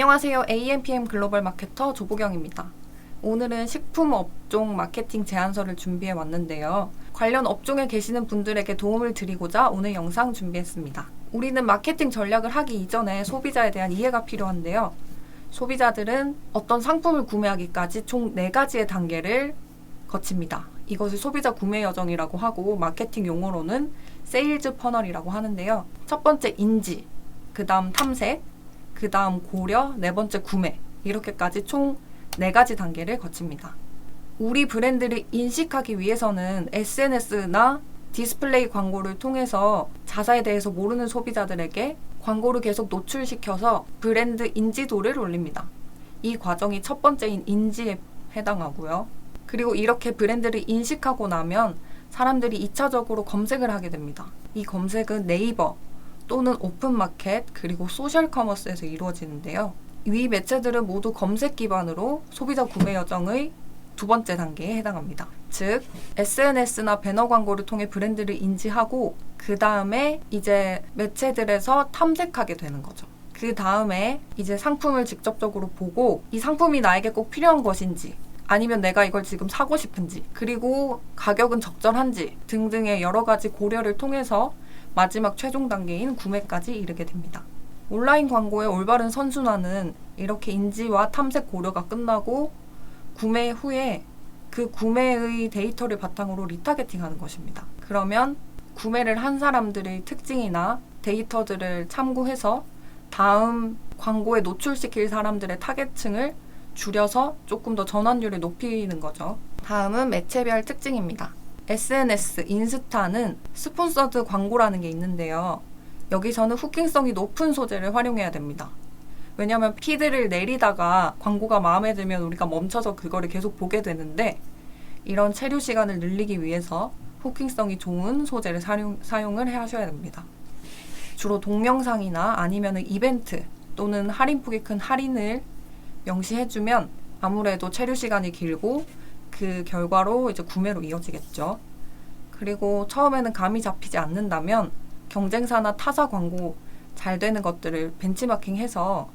안녕하세요. AMPM 글로벌 마케터 조보경입니다. 오늘은 식품 업종 마케팅 제안서를 준비해 왔는데요. 관련 업종에 계시는 분들에게 도움을 드리고자 오늘 영상 준비했습니다. 우리는 마케팅 전략을 하기 이전에 소비자에 대한 이해가 필요한데요. 소비자들은 어떤 상품을 구매하기까지 총 4가지의 단계를 거칩니다. 이것을 소비자 구매 여정이라고 하고 마케팅 용어로는 세일즈 퍼널이라고 하는데요. 첫 번째 인지, 그 다음 탐색, 그 다음 고려, 네 번째 구매, 이렇게까지 총 4가지 단계를 거칩니다. 우리 브랜드를 인식하기 위해서는 SNS나 디스플레이 광고를 통해서 자사에 대해서 모르는 소비자들에게 광고를 계속 노출시켜서 브랜드 인지도를 올립니다. 이 과정이 첫 번째인 인지에 해당하고요. 그리고 이렇게 브랜드를 인식하고 나면 사람들이 2차적으로 검색을 하게 됩니다. 이 검색은 네이버 또는 오픈마켓 그리고 소셜 커머스에서 이루어지는데요. 위 매체들은 모두 검색 기반으로 소비자 구매 여정의 두 번째 단계에 해당합니다. 즉 SNS나 배너 광고를 통해 브랜드를 인지하고 그 다음에 이제 매체들에서 탐색하게 되는 거죠. 그 다음에 이제 상품을 직접적으로 보고 이 상품이 나에게 꼭 필요한 것인지 아니면 내가 이걸 지금 사고 싶은지 그리고 가격은 적절한지 등등의 여러 가지 고려를 통해서 마지막 최종 단계인 구매까지 이르게 됩니다. 온라인 광고의 올바른 선순환은 이렇게 인지와 탐색 고려가 끝나고 구매 후에 그 구매의 데이터를 바탕으로 리타게팅하는 것입니다. 그러면 구매를 한 사람들의 특징이나 데이터들을 참고해서 다음 광고에 노출시킬 사람들의 타겟층을 줄여서 조금 더 전환율을 높이는 거죠. 다음은 매체별 특징입니다. SNS, 인스타는 스폰서드 광고라는 게 있는데요. 여기서는 후킹성이 높은 소재를 활용해야 됩니다. 왜냐하면 피드를 내리다가 광고가 마음에 들면 우리가 멈춰서 그거를 계속 보게 되는데 이런 체류 시간을 늘리기 위해서 후킹성이 좋은 소재를 사용을 하셔야 됩니다. 주로 동영상이나 아니면 이벤트 또는 할인폭이 큰 할인을 명시해주면 아무래도 체류 시간이 길고 그 결과로 이제 구매로 이어지겠죠. 그리고 처음에는 감이 잡히지 않는다면 경쟁사나 타사 광고 잘 되는 것들을 벤치마킹해서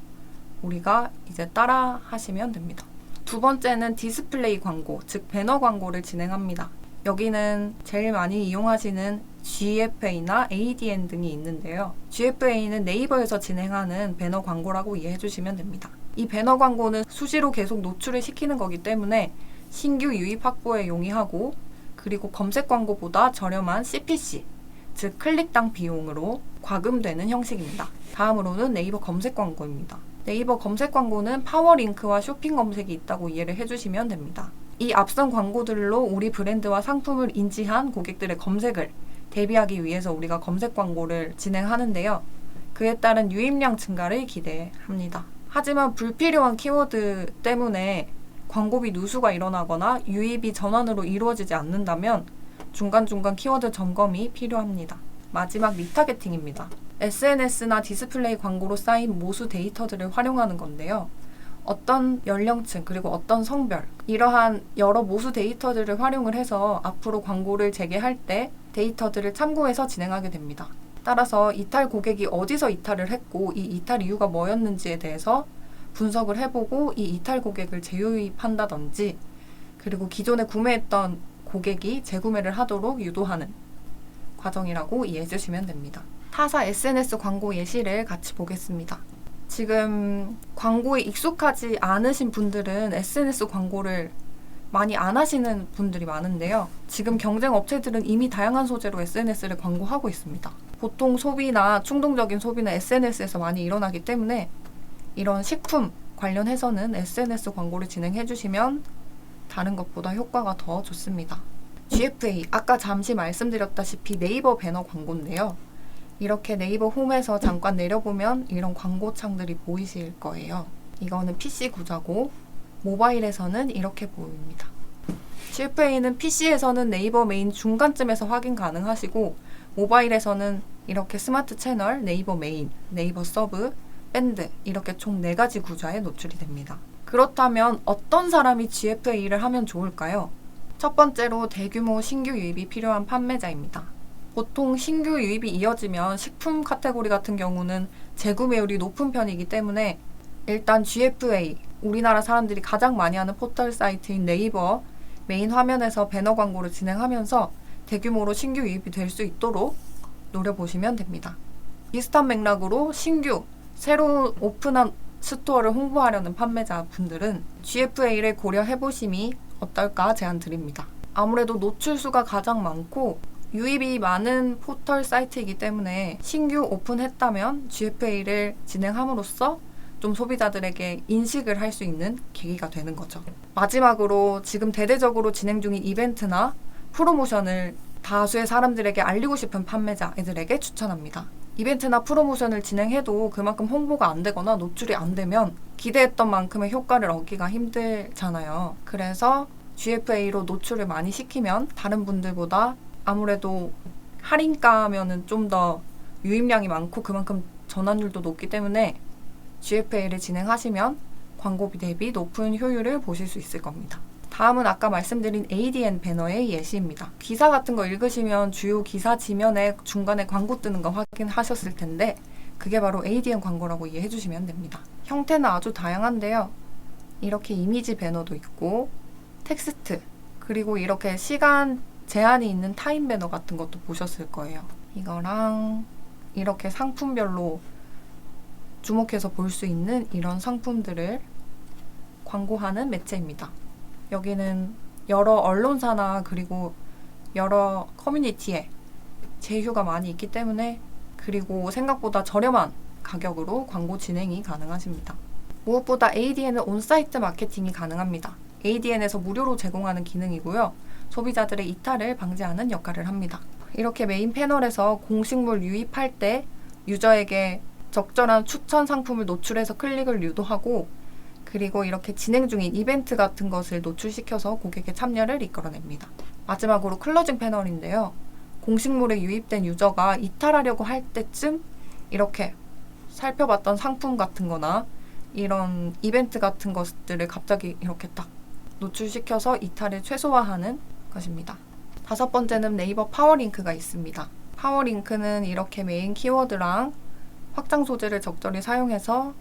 우리가 이제 따라 하시면 됩니다. 두 번째는 디스플레이 광고, 즉 배너 광고를 진행합니다. 여기는 제일 많이 이용하시는 GFA나 ADN 등이 있는데요. GFA는 네이버에서 진행하는 배너 광고라고 이해해 주시면 됩니다. 이 배너 광고는 수시로 계속 노출을 시키는 거기 때문에 신규 유입 확보에 용이하고 그리고 검색 광고보다 저렴한 CPC, 즉 클릭당 비용으로 과금되는 형식입니다. 다음으로는 네이버 검색 광고입니다. 네이버 검색 광고는 파워링크와 쇼핑 검색이 있다고 이해를 해주시면 됩니다. 이 앞선 광고들로 우리 브랜드와 상품을 인지한 고객들의 검색을 대비하기 위해서 우리가 검색 광고를 진행하는데요. 그에 따른 유입량 증가를 기대합니다. 하지만 불필요한 키워드 때문에 광고비 누수가 일어나거나 유입이 전환으로 이루어지지 않는다면 중간중간 키워드 점검이 필요합니다. 마지막 리타게팅입니다. SNS나 디스플레이 광고로 쌓인 모수 데이터들을 활용하는 건데요. 어떤 연령층 그리고 어떤 성별 이러한 여러 모수 데이터들을 활용을 해서 앞으로 광고를 재개할 때 데이터들을 참고해서 진행하게 됩니다. 따라서 이탈 고객이 어디서 이탈을 했고 이 이탈 이유가 뭐였는지에 대해서 분석을 해보고 이 이탈 고객을 재유입한다든지 그리고 기존에 구매했던 고객이 재구매를 하도록 유도하는 과정이라고 이해해 주시면 됩니다. 타사 SNS 광고 예시를 같이 보겠습니다. 지금 광고에 익숙하지 않으신 분들은 SNS 광고를 많이 안 하시는 분들이 많은데요. 지금 경쟁 업체들은 이미 다양한 소재로 SNS를 광고하고 있습니다. 보통 소비나 충동적인 소비는 SNS에서 많이 일어나기 때문에 이런 식품 관련해서는 SNS 광고를 진행해 주시면 다른 것보다 효과가 더 좋습니다. GFA, 아까 잠시 말씀드렸다시피 네이버 배너 광고인데요. 이렇게 네이버 홈에서 잠깐 내려보면 이런 광고창들이 보이실 거예요. 이거는 PC 구조고 모바일에서는 이렇게 보입니다. GFA는 PC에서는 네이버 메인 중간쯤에서 확인 가능하시고 모바일에서는 이렇게 스마트 채널, 네이버 메인, 네이버 서브, 밴드 이렇게 총 4가지 구조에 노출이 됩니다. 그렇다면 어떤 사람이 GFA를 하면 좋을까요? 첫 번째로 대규모 신규 유입이 필요한 판매자입니다. 보통 신규 유입이 이어지면 식품 카테고리 같은 경우는 재구매율이 높은 편이기 때문에 일단 GFA, 우리나라 사람들이 가장 많이 하는 포털 사이트인 네이버 메인 화면에서 배너 광고를 진행하면서 대규모로 신규 유입이 될 수 있도록 노려보시면 됩니다. 비슷한 맥락으로 신규, 새로 오픈한 스토어를 홍보하려는 판매자분들은 GFA를 고려해보심이 어떨까 제안 드립니다. 아무래도 노출수가 가장 많고 유입이 많은 포털 사이트이기 때문에 신규 오픈했다면 GFA를 진행함으로써 좀 소비자들에게 인식을 할 수 있는 계기가 되는 거죠. 마지막으로 지금 대대적으로 진행 중인 이벤트나 프로모션을 다수의 사람들에게 알리고 싶은 판매자들에게 추천합니다. 이벤트나 프로모션을 진행해도 그만큼 홍보가 안 되거나 노출이 안 되면 기대했던 만큼의 효과를 얻기가 힘들잖아요. 그래서 GFA로 노출을 많이 시키면 다른 분들보다 아무래도 할인가면은 좀 더 유입량이 많고 그만큼 전환율도 높기 때문에 GFA를 진행하시면 광고비 대비 높은 효율을 보실 수 있을 겁니다. 다음은 아까 말씀드린 ADN 배너의 예시입니다. 기사 같은 거 읽으시면 주요 기사 지면에 중간에 광고 뜨는 거 확인하셨을 텐데 그게 바로 ADN 광고라고 이해해 주시면 됩니다. 형태는 아주 다양한데요. 이렇게 이미지 배너도 있고 텍스트, 그리고 이렇게 시간 제한이 있는 타임 배너 같은 것도 보셨을 거예요. 이거랑 이렇게 상품별로 주목해서 볼 수 있는 이런 상품들을 광고하는 매체입니다. 여기는 여러 언론사나 그리고 여러 커뮤니티에 제휴가 많이 있기 때문에, 그리고 생각보다 저렴한 가격으로 광고 진행이 가능하십니다. 무엇보다 ADN은 온사이트 마케팅이 가능합니다. ADN에서 무료로 제공하는 기능이고요. 소비자들의 이탈을 방지하는 역할을 합니다. 이렇게 메인 패널에서 공식물 유입할 때 유저에게 적절한 추천 상품을 노출해서 클릭을 유도하고, 그리고 이렇게 진행 중인 이벤트 같은 것을 노출시켜서 고객의 참여를 이끌어냅니다. 마지막으로 클로징 패널인데요. 공식물에 유입된 유저가 이탈하려고 할 때쯤 이렇게 살펴봤던 상품 같은 거나 이런 이벤트 같은 것들을 갑자기 이렇게 딱 노출시켜서 이탈을 최소화하는 것입니다. 다섯 번째는 네이버 파워링크가 있습니다. 파워링크는 이렇게 메인 키워드랑 확장 소재를 적절히 사용해서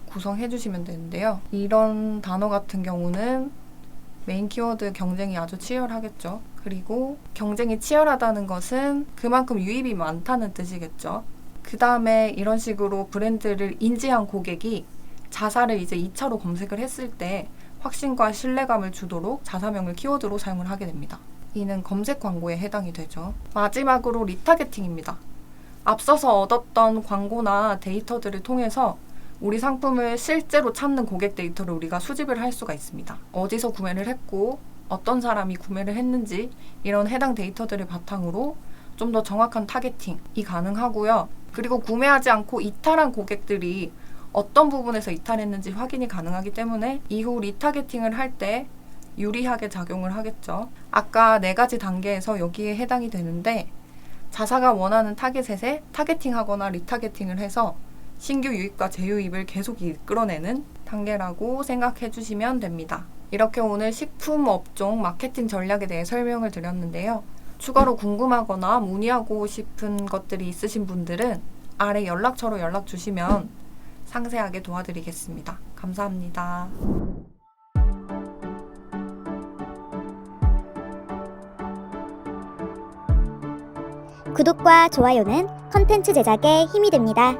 구성해 주시면 되는데요. 이런 단어 같은 경우는 메인 키워드 경쟁이 아주 치열하겠죠. 그리고 경쟁이 치열하다는 것은 그만큼 유입이 많다는 뜻이겠죠. 그 다음에 이런 식으로 브랜드를 인지한 고객이 자사를 이제 2차로 검색을 했을 때 확신과 신뢰감을 주도록 자사명을 키워드로 사용을 하게 됩니다. 이는 검색 광고에 해당이 되죠. 마지막으로 리타겟팅입니다. 앞서서 얻었던 광고나 데이터들을 통해서 우리 상품을 실제로 찾는 고객 데이터를 우리가 수집을 할 수가 있습니다. 어디서 구매를 했고 어떤 사람이 구매를 했는지 이런 해당 데이터들을 바탕으로 좀 더 정확한 타겟팅이 가능하고요. 그리고 구매하지 않고 이탈한 고객들이 어떤 부분에서 이탈했는지 확인이 가능하기 때문에 이후 리타겟팅을 할 때 유리하게 작용을 하겠죠. 아까 4가지 단계에서 여기에 해당이 되는데, 자사가 원하는 타겟에 타겟팅하거나 리타겟팅을 해서 신규 유입과 재유입을 계속 이끌어내는 단계라고 생각해 주시면 됩니다. 이렇게 오늘 식품 업종 마케팅 전략에 대해 설명을 드렸는데요. 추가로 궁금하거나 문의하고 싶은 것들이 있으신 분들은 아래 연락처로 연락 주시면 상세하게 도와드리겠습니다. 감사합니다. 구독과 좋아요는 컨텐츠 제작에 힘이 됩니다.